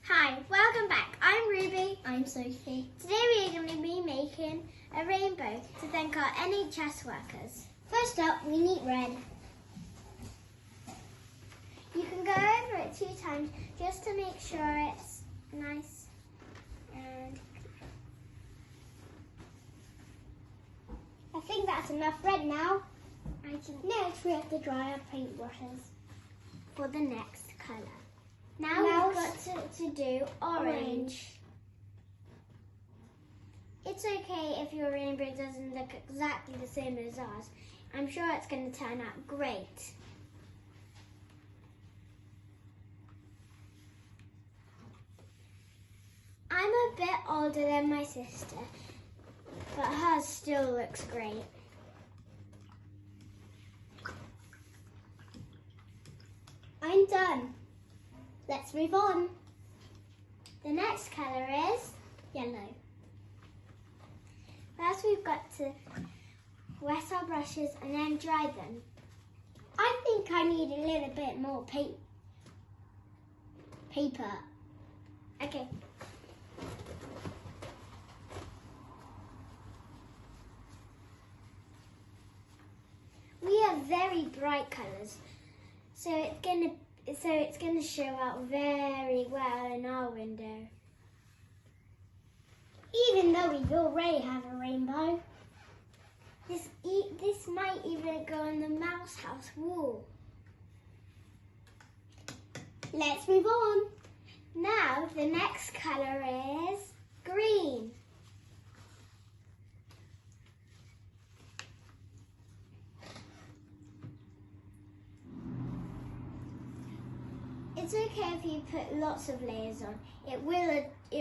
Hi, welcome back. I'm Ruby. I'm Sophie. Today we are going to be making a rainbow to thank our NHS workers. First up, we need red. You can go over it 2 times just to make sure it's nice and I think that's enough red now. Next Next, we have to dry our paintbrushes. for the next colour. Now we've got to do orange. It's okay if your rainbow doesn't look exactly the same as ours. I'm sure it's going to turn out great. I'm a bit older than my sister, but hers still looks great. I'm done. Let's move on. The next colour is Yellow. first we've got to wet our brushes and then dry them. I think I need a little bit more paper. Okay. We have very bright colours, so it's gonna show out very well in our window. Even though we already have a rainbow. This might even go on the mouse house wall. Let's move on. Now the next colour is green. It's okay if you put lots of layers on. It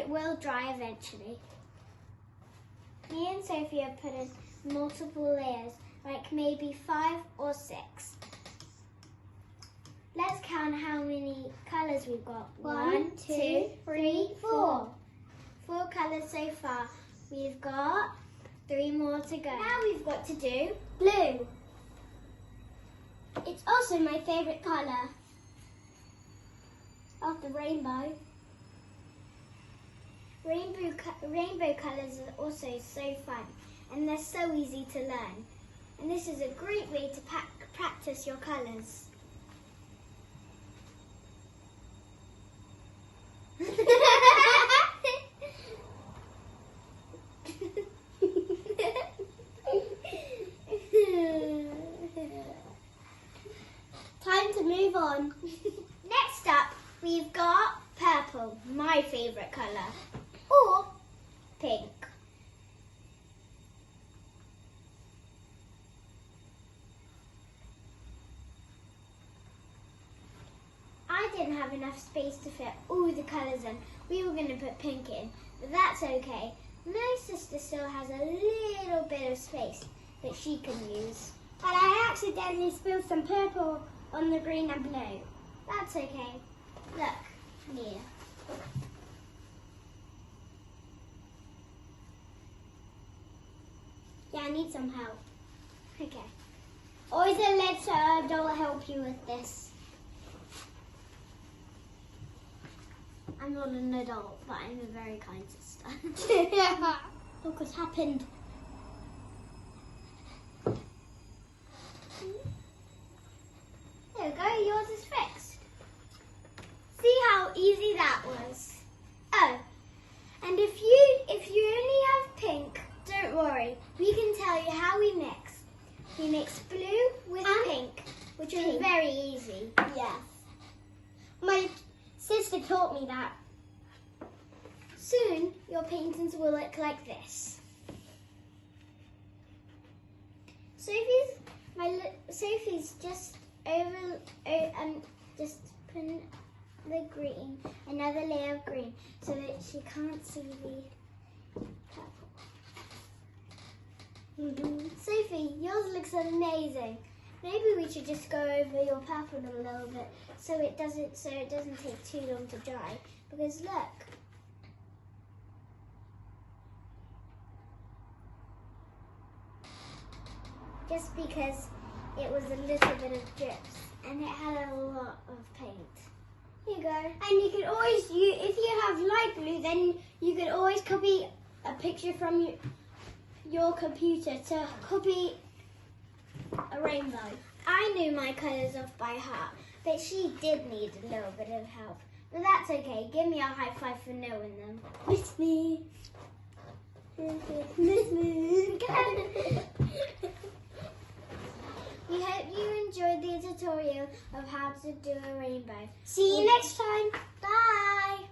will dry eventually. Me and Sophie have put in multiple layers, like maybe 5 or 6. Let's count how many colours we've got. 1, 2, 3, 4. 4 colours so far. We've got 3 more to go. Now we've got to do Blue. It's also my favourite colour of the rainbow. Rainbow colours are also so fun and they're so easy to learn. And this is a great way to practice your colours. Time to move on. Next up, we've got purple, my favourite colour, Or pink. I didn't have enough space to fit all the colours in. We were going to put pink in, but that's okay. My sister still has a little bit of space that she can use. but I accidentally spilled some purple on the green and blue. That's okay. Look, here. Yeah, I need some help. Okay. Always let an adult help you with this. I'm not an adult, but I'm a very kind sister. Look what's happened. There we go, yours is fixed. See how easy that was? Oh, and if you only have pink, don't worry. We can tell you how we mix. We mix blue with And pink, which is pink. very easy. Yes. My sister taught me that. Soon, your paintings will look like this. Sophie's just just putting the green, another layer of green, so that she can't see the purple. Sophie, yours looks amazing. Maybe we should just go over your purple a little bit so it doesn't take too long to dry. Because look. Just because it was a little bit of drips and it had a lot of paint. Here you go. And you can always use, if you can always copy a picture from your computer to copy a rainbow. I knew my colours off by heart, but she did need a little bit of help. But that's okay. Give me a high five for knowing them. Miss me. Miss me. We hope you enjoyed the tutorial of how to do a rainbow. See you next time. Bye.